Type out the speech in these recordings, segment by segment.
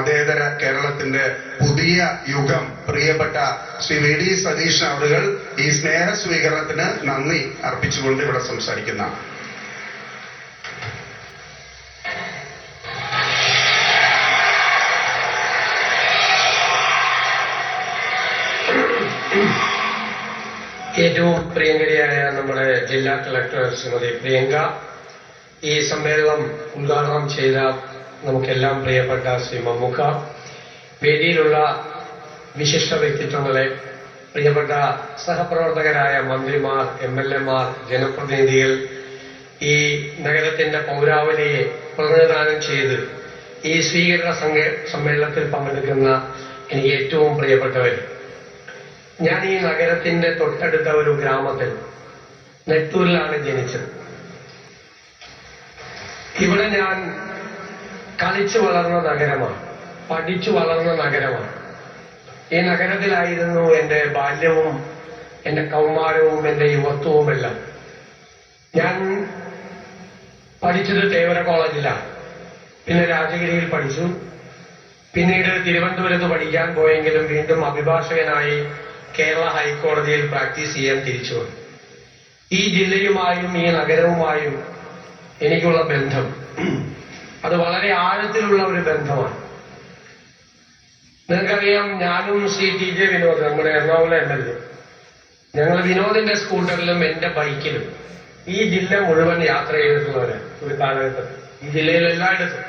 മതേതര കേരളത്തിന്റെ പുതിയ യുഗം പ്രിയപ്പെട്ട ശ്രീ വി ഡി സതീശൻ അവറുകൾ ഈ സ്നേഹ സ്വീകരണത്തിന് നന്ദി അർപ്പിച്ചുകൊണ്ട് ഇവിടെ സംസാരിക്കുന്നതാണ്. ഏറ്റവും പ്രിയങ്കരിയായ നമ്മുടെ ജില്ലാ കളക്ടർ ശ്രീമതി പ്രിയങ്ക, ഈ സമ്മേളനം ഉദ്ഘാടനം ചെയ്ത നമുക്കെല്ലാം പ്രിയപ്പെട്ട ശ്രീ മമ്മുക്ക, വേദിയിലുള്ള വിശിഷ്ട വ്യക്തിത്വങ്ങളെ, പ്രിയപ്പെട്ട സഹപ്രവർത്തകരായ മന്ത്രിമാർ, MLA മാർ, ജനപ്രതിനിധികൾ, ഈ നഗരത്തിന്റെ പൗരാവലിയെ പ്രതിനിധാനം ചെയ്ത് ഈ സ്വീകരണ സമ്മേളനത്തിൽ പങ്കെടുക്കുന്ന എനിക്ക് ഏറ്റവും പ്രിയപ്പെട്ടവർ, ഞാൻ ഈ നഗരത്തിന്റെ തൊട്ടടുത്ത ഒരു ഗ്രാമത്തിൽ നെട്ടൂരിലാണ് ജനിച്ചത്. ഇവിടെ ഞാൻ കളിച്ചു വളർന്ന നഗരമാണ്, പഠിച്ചു വളർന്ന നഗരമാണ്. ഈ നഗരത്തിലായിരുന്നു എന്റെ ബാല്യവും എന്റെ കൗമാരവും എന്റെ യുവത്വവുമെല്ലാം. ഞാൻ പഠിച്ചത് തേവര കോളേജിലാണ്, പിന്നെ രാജഗിരിയിൽ പഠിച്ചു. പിന്നീട് തിരുവനന്തപുരത്ത് പഠിക്കാൻ പോയെങ്കിലും വീണ്ടും അഭിഭാഷകനായി കേരള ഹൈക്കോടതിയിൽ പ്രാക്ടീസ് ചെയ്യാൻ തിരിച്ചു വന്നു. ഈ ജില്ലയുമായും ഈ നഗരവുമായും എനിക്കുള്ള ബന്ധം അത് വളരെ ആഴത്തിലുള്ള ഒരു ബന്ധമാണ്. നിങ്ങൾക്കറിയാം, ഞാനും ശ്രീ TJ വിനോദ്, നമ്മുടെ എറണാകുളം MLA, ഞങ്ങൾ വിനോദിന്റെ സ്കൂട്ടറിലും എന്റെ ബൈക്കിലും ഈ ജില്ല മുഴുവൻ യാത്ര ചെയ്തിട്ടുള്ളവരാണ്. ഒരു കാലഘട്ടത്തിൽ ഈ ജില്ലയിൽ എല്ലായിടത്തും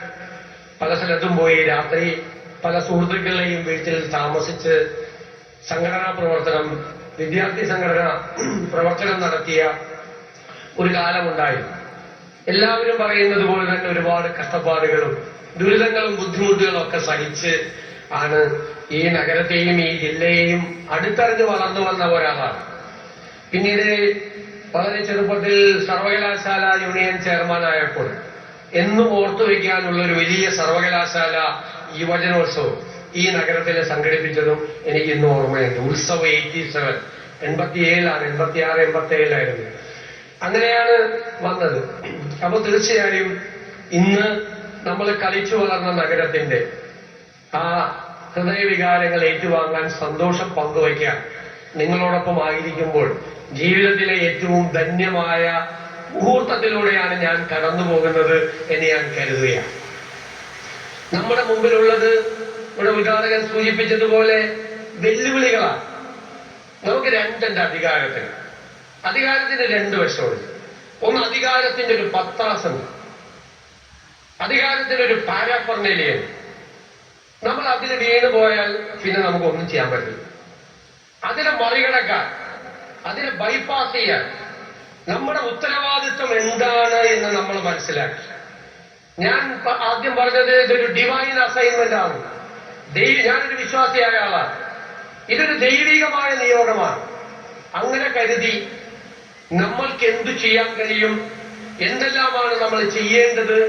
പല സ്ഥലത്തും പോയി രാത്രി പല സുഹൃത്തുക്കളുടെയും വീട്ടിൽ താമസിച്ച് സംഘടനാ പ്രവർത്തനം, വിദ്യാർത്ഥി സംഘടന പ്രവർത്തനം നടത്തിയ ഒരു കാലമുണ്ടായിരുന്നു. എല്ലാവരും പറയുന്നത് പോലെ തന്നെ ഒരുപാട് കഷ്ടപ്പാടുകളും ദുരിതങ്ങളും ബുദ്ധിമുട്ടുകളും ഒക്കെ സഹിച്ച് ആണ് ഈ നഗരത്തെയും ഈ ജില്ലയെയും അടുത്തറിഞ്ഞ് വളർന്നു വന്ന ഒരാളാണ്. പിന്നീട് വളരെ ചെറുപ്പത്തിൽ സർവകലാശാല യൂണിയൻ ചെയർമാനായപ്പോൾ എന്നും ഓർത്തുവെക്കാനുള്ള ഒരു വലിയ സർവകലാശാല യുവജനോത്സവം ഈ നഗരത്തിൽ സംഘടിപ്പിച്ചതും എനിക്ക് ഇന്ന് ഓർമ്മയുണ്ട്. ഉത്സവം 87, 87 86, 87 അങ്ങനെയാണ് വന്നത്. അപ്പൊ തീർച്ചയായും ഇന്ന് നമ്മൾ കളിച്ചു വളർന്ന നഗരത്തിന്റെ ആ ഹൃദയവികാരങ്ങൾ ഏറ്റുവാങ്ങാൻ, സന്തോഷം പങ്കുവയ്ക്കാൻ നിങ്ങളോടൊപ്പം ആയിരിക്കുമ്പോൾ ജീവിതത്തിലെ ഏറ്റവും ധന്യമായ മുഹൂർത്തത്തിലൂടെയാണ് ഞാൻ കടന്നു പോകുന്നത് എന്ന് ഞാൻ കരുതുകയാണ്. നമ്മുടെ മുമ്പിലുള്ളത് ഇവിടെ ഉദ്ഘാടകൻ സൂചിപ്പിച്ചതുപോലെ വെല്ലുവിളികളാണ്. നമുക്ക് രണ്ടുണ്ട് അധികാരത്തിന്. അധികാരത്തിന് രണ്ട് വശമുണ്ട്. ഒന്ന്, അധികാരത്തിന്റെ ഒരു പത്താസുണ്ട്, അധികാരത്തിന്റെ ഒരു പാരാഫർണേലിയാണ്. നമ്മൾ അതിൽ വീണ് പോയാൽ പിന്നെ നമുക്കൊന്നും ചെയ്യാൻ പറ്റില്ല. അതിനെ മറികടക്കാൻ, അതിനെ ബൈപ്പാസ് ചെയ്യാൻ നമ്മുടെ ഉത്തരവാദിത്വം എന്താണ് എന്ന് നമ്മൾ മനസ്സിലാക്കി. ഞാൻ ആദ്യം പറഞ്ഞത് ഇതൊരു ഡിവൈൻ അസൈൻമെന്റ് ആണ്. ഞാനൊരു വിശ്വാസിയായ ആളാണ്. ഇതൊരു ദൈവികമായ നിയോഗമാണ്. അങ്ങനെ കരുതി നമ്മൾക്ക് എന്തു ചെയ്യാൻ കഴിയും, എന്തെല്ലാമാണ് നമ്മൾ ചെയ്യേണ്ടത്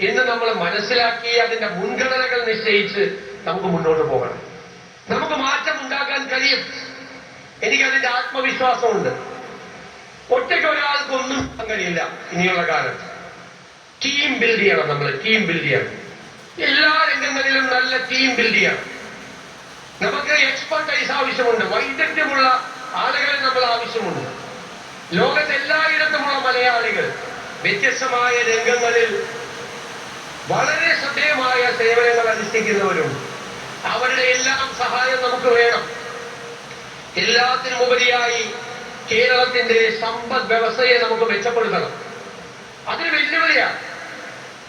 എന്ന് നമ്മൾ മനസ്സിലാക്കി അതിന്റെ മുൻഗണനകൾ നിശ്ചയിച്ച് നമുക്ക് മുന്നോട്ട് പോകണം. നമുക്ക് മാറ്റം ഉണ്ടാക്കാൻ കഴിയും. എനിക്കതിന്റെ ആത്മവിശ്വാസമുണ്ട്. ഒറ്റയ്ക്ക് ഒരാൾക്കൊന്നും കഴിയില്ല. ഇനിയുള്ള കാലത്ത് ടീം ബിൽഡ് ചെയ്യണം. നമ്മൾ ടീം ബിൽഡ് ചെയ്യണം. എല്ലാ രംഗങ്ങളിലും നല്ല ടീം ബിൽഡ് ചെയ്യണം. നമുക്ക് എക്സ്പെർട്ടൈസ് ആവശ്യമുണ്ട്. വൈദഗ്ധ്യമുള്ള ആളുകളെ നമ്മൾ ആവശ്യമുണ്ട്. ലോകത്ത് എല്ലായിടത്തുമുള്ള മലയാളികൾ വ്യത്യസ്തമായ രംഗങ്ങളിൽ വളരെ ശ്രദ്ധേയമായ സേവനങ്ങൾ അനുഷ്ഠിക്കുന്നവരുണ്ട്. അവരുടെ എല്ലാം സഹായം നമുക്ക് വേണം. എല്ലാത്തിനുമുപരിയായി കേരളത്തിന്റെ സമ്പദ് വ്യവസ്ഥയെ നമുക്ക് മെച്ചപ്പെടുത്തണം. അതൊരു വെല്ലുവിളിയാണ്.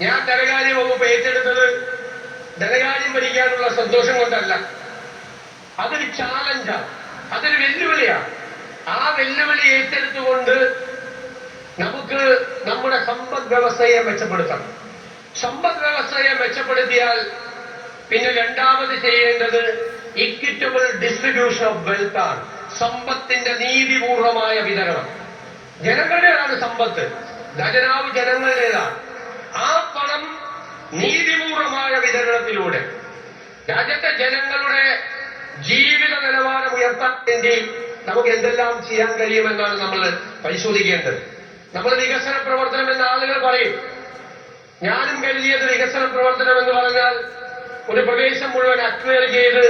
ഞാൻ ധനകാര്യ വകുപ്പ് ഏറ്റെടുത്തത് ധനകാര്യം ഭരിക്കാനുള്ള സന്തോഷം കൊണ്ടല്ല. അതൊരു ചാലഞ്ചാണ്, അതൊരു വെല്ലുവിളിയാണ്. ആ വെല്ലുവിളി ഏറ്റെടുത്തുകൊണ്ട് നമുക്ക് നമ്മുടെ സമ്പദ് വ്യവസ്ഥയെ മെച്ചപ്പെടുത്തണം. സമ്പദ് വ്യവസ്ഥയെ മെച്ചപ്പെടുത്തിയാൽ പിന്നെ രണ്ടാമത് ചെയ്യേണ്ടത് ഇക്വിറ്റബിൾ ഡിസ്ട്രിബ്യൂഷൻ ഓഫ് വെൽത്ത് ആണ്. സമ്പത്തിന്റെ നീതിപൂർവമായ വിതരണം. ജനങ്ങളുടേതാണ് സമ്പത്ത്, ഖജനാവ് ജനങ്ങളുടേതാണ്. ആ പണം നീതിപൂർവമായ വിതരണത്തിലൂടെ രാജ്യത്തെ ജനങ്ങളുടെ ജീവിത നിലവാരം ഉയർത്താൻ വേണ്ടി നമുക്ക് എന്തെല്ലാം ചെയ്യാൻ കഴിയുമെന്നാണ് നമ്മൾ പരിശോധിക്കേണ്ടത്. നമ്മൾ വികസന പ്രവർത്തനം എന്ന ആളുകൾ പറയും. ഞാനും കരുതിയത് വികസന പ്രവർത്തനം എന്ന് പറഞ്ഞാൽ ഒരു പ്രദേശം മുഴുവൻ അക്വയർ ചെയ്ത്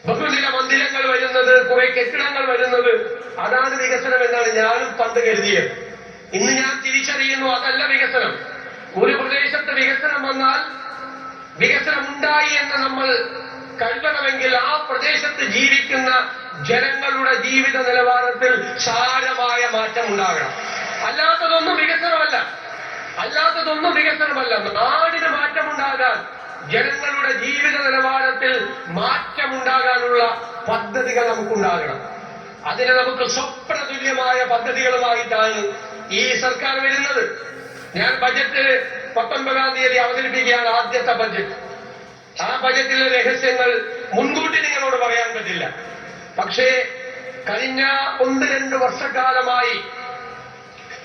ബഹുനില മന്ദിരങ്ങൾ വരുന്നത്, കുറെ കെട്ടിടങ്ങൾ വരുന്നത്, അതാണ് വികസനം എന്നാണ് ഞാനും പണ്ട് കരുതിയത്. ഇന്ന് ഞാൻ തിരിച്ചറിയുന്നു അതല്ല വികസനം. ഒരു പ്രദേശത്ത് വികസനം വന്നാൽ വികസനം ഉണ്ടായി എന്ന് നമ്മൾ കരുതണമെങ്കിൽ ആ പ്രദേശത്ത് ജീവിക്കുന്ന ജനങ്ങളുടെ ജീവിത നിലവാരത്തിൽ സാരമായ മാറ്റം ഉണ്ടാകണം. അല്ലാത്തതൊന്നും വികസനമല്ല. നാടിന് മാറ്റമുണ്ടാകാൻ, ജനങ്ങളുടെ ജീവിത നിലവാരത്തിൽ മാറ്റമുണ്ടാകാനുള്ള പദ്ധതികൾ നമുക്കുണ്ടാകണം. അതിന് നമുക്ക് സ്വപ്നതുല്യമായ പദ്ധതികളുമായിട്ടാണ് ഈ സർക്കാർ വരുന്നത്. ഞാൻ ബജറ്റ് 19-ാം തീയതി അവതരിപ്പിക്കുകയാണ്, ആദ്യത്തെ ബജറ്റ്. ആ ബജറ്റിലെ രഹസ്യങ്ങൾ മുൻകൂട്ടി നിങ്ങളോട് പറയാൻ പറ്റില്ല. പക്ഷേ കഴിഞ്ഞ 1-2 വർഷക്കാലമായി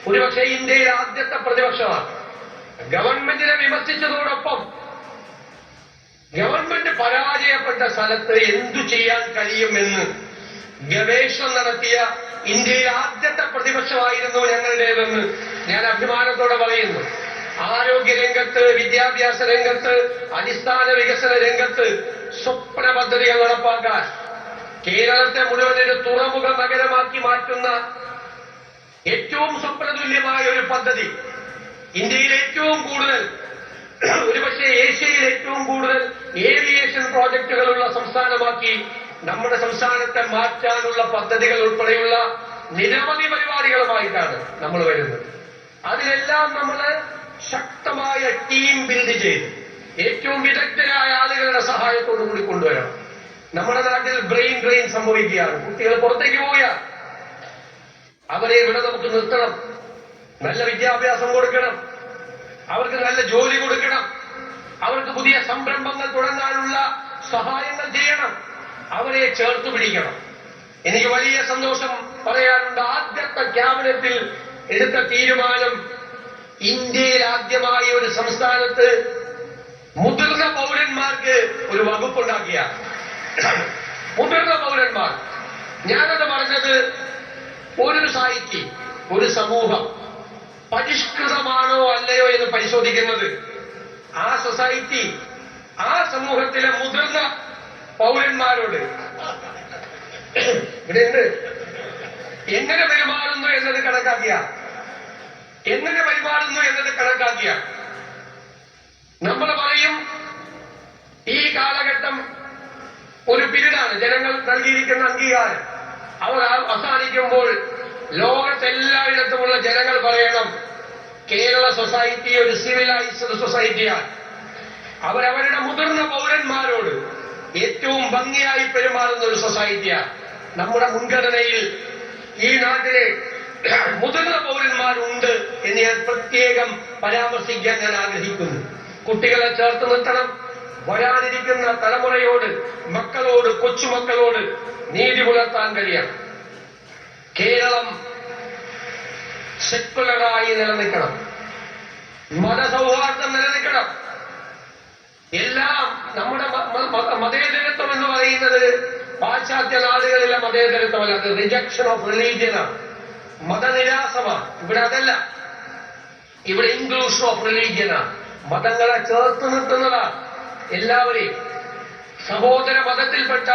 ഒരുപക്ഷെ ഇന്ത്യയിലെ ആദ്യത്തെ പ്രതിപക്ഷമാണ്. ഗവൺമെന്റിനെ വിമർശിച്ചതോടൊപ്പം ഗവൺമെന്റ് പരാജയപ്പെട്ട സ്ഥലത്ത് എന്തു ചെയ്യാൻ കഴിയുമെന്ന് ഗവേഷണം നടത്തിയ ഇന്ത്യയിലെ ആദ്യത്തെ പ്രതിപക്ഷമായിരുന്നു ഞങ്ങളുടേതെന്ന് ഞാൻ അഭിമാനത്തോടെ പറയുന്നു. ആരോഗ്യരംഗത്ത്, വിദ്യാഭ്യാസ രംഗത്ത്, അടിസ്ഥാന വികസന രംഗത്ത് സ്വപ്ന പദ്ധതികൾ നടപ്പാക്കാൻ, കേരളത്തെ മുഴുവൻ ഒരു തുറമുഖ നഗരമാക്കി മാറ്റുന്ന ഏറ്റവും സ്വപ്നതുല്യമായ ഒരു പദ്ധതി, ഇന്ത്യയിൽ ഏറ്റവും കൂടുതൽ, ഒരുപക്ഷെ ഏഷ്യയിൽ ഏറ്റവും കൂടുതൽ ഏവിയേഷൻ പ്രോജക്റ്റുകളുള്ള സംസ്ഥാനമാക്കി നമ്മുടെ സംസ്ഥാനത്തെ മാറ്റാനുള്ള പദ്ധതികൾ ഉൾപ്പെടെയുള്ള നിരവധി പരിപാടികളുമായിട്ടാണ് നമ്മൾ വരുന്നത്. അതിലെല്ലാം നമ്മൾ ശക്തമായ ടീം ബിൽഡ് ചെയ്ത് ഏറ്റവും വിദഗ്ധരായ ആളുകളുടെ സഹായത്തോടു കൂടി കൊണ്ടുവരണം. നമ്മുടെ നാട്ടിൽ ബ്രെയിൻ ഡ്രെയിൻ സംഭവിക്കുകയാണ്. കുട്ടികൾ പുറത്തേക്ക് പോവുകയാണ്. അവരെ ഇവിടെ നമുക്ക് നിർത്തണം. നല്ല വിദ്യാഭ്യാസം കൊടുക്കണം, അവർക്ക് നല്ല ജോലി കൊടുക്കണം, അവർക്ക് പുതിയ സംരംഭങ്ങൾ തുടങ്ങാനുള്ള സഹായങ്ങൾ ചെയ്യണം, അവരെ ചേർത്ത് പിടിക്കണം. എനിക്ക് വലിയ സന്തോഷം പറയാനുണ്ട്. ആദ്യത്തെ ക്യാബിനറ്റിൽ എടുത്ത തീരുമാനം, ഇന്ത്യയിൽ ആദ്യമായി ഒരു സംസ്ഥാനത്ത് മുതിർന്ന പൗരന്മാർക്ക് ഒരു വകുപ്പുണ്ടാക്കിയ മുതിർന്ന പൗരന്മാർ. ഞാനത് പറഞ്ഞത്, ഒരു സൊസൈറ്റി, ഒരു സമൂഹം പരിഷ്കൃതമാണോ അല്ലയോ എന്ന് പരിശോധിക്കുന്നത് ആ സൊസൈറ്റി, ആ സമൂഹത്തിലെ മുതിർന്ന പൗരന്മാരോട് ഇവിടെ എങ്ങനെ പെരുമാറുന്നു എന്നത് കണക്കാക്കിയ നമ്മൾ പറയും ഈ കാലഘട്ടം ഒരു പിരീഡാണ്. ജനങ്ങൾ നൽകിയിരിക്കുന്ന അംഗീകാരം അവർ അവസാനിക്കുമ്പോൾ ലോകത്തെല്ലായിടത്തുമുള്ള ജനങ്ങൾ പറയണം, കേരള സൊസൈറ്റി ഒരു സിവിലൈസ്ഡ് സൊസൈറ്റിയാണ്. അവരവരുടെ മുതിർന്ന പൗരന്മാരോട് ഏറ്റവും ഭംഗിയായി പെരുമാറുന്ന ഒരു സൊസൈറ്റിയാണ്. നമ്മുടെ മുൻഗണനയിൽ ഈ നാട്ടിലെ മുതിർന്ന പൗരന്മാരുണ്ട് എന്ന് ഞാൻ പ്രത്യേകം പരാമർശിക്കാൻ ഞാൻ ആഗ്രഹിക്കുന്നു. കുട്ടികളെ ചേർത്ത് നിർത്തണം. വരാനിരിക്കുന്ന തലമുറയോട്, മക്കളോട്, കൊച്ചുമക്കളോട് നീതി പുലർത്താൻ കഴിയണം. കേരളം സെക്കുലറായി നിലനിൽക്കണം, മതസൗഹാർദ്ദം നിലനിൽക്കണം. എല്ലാം നമ്മുടെ മതേതരത്വം എന്ന് പറയുന്നത് പാശ്ചാത്യ നാടുകളിലെ മതേതരത്വമല്ല, അത് റിജക്ഷൻ ഓഫ് റിലീജിയനാണ്, മതനിരാസമാണ്. ഇവിടെ അതല്ല, ഇവിടെ ഇൻക്ലൂഷൻ ഓഫ് റിലീജിയനാണ്. മതങ്ങളെ ചേർത്ത് നിർത്തുന്നതാണ്. എല്ലാവരെയും സഹോദര മതത്തിൽപ്പെട്ട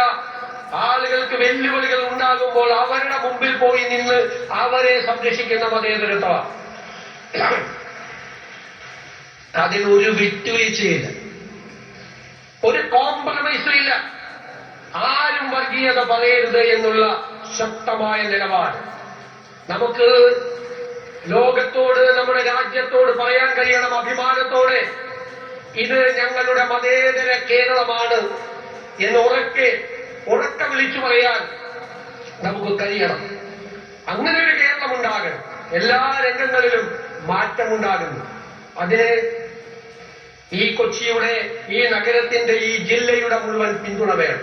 ആളുകൾക്ക് വെല്ലുവിളികൾ ഉണ്ടാകുമ്പോൾ അവരുടെ മുമ്പിൽ പോയി നിന്ന് അവരെ സംരക്ഷിക്കുന്ന മതേതരത്വമാണ്. അതിനൊരു വിട്ടുവീഴ്ചയില്ല, ഒരു കോംപ്രമൈസും ഇല്ല. ആരും വർഗീയത പറയരുത് എന്നുള്ള ശക്തമായ നിലപാട് നമുക്ക് ലോകത്തോട്, നമ്മുടെ രാജ്യത്തോട് പറയാൻ കഴിയണം അഭിമാനത്തോടെ. ഇത് ഞങ്ങളുടെ മതേതര കേരളമാണ് എന്ന് ഉറക്കെ വിളിച്ചു പറയാൻ നമുക്ക് കഴിയണം. അങ്ങനെ ഒരു കേരളം ഉണ്ടാകണം. എല്ലാ രംഗങ്ങളിലും മാറ്റമുണ്ടാകുന്നു. അതിന് ഈ കൊച്ചിയുടെ, ഈ നഗരത്തിന്റെ, ഈ ജില്ലയുടെ മുഴുവൻ പിന്തുണ വേണം.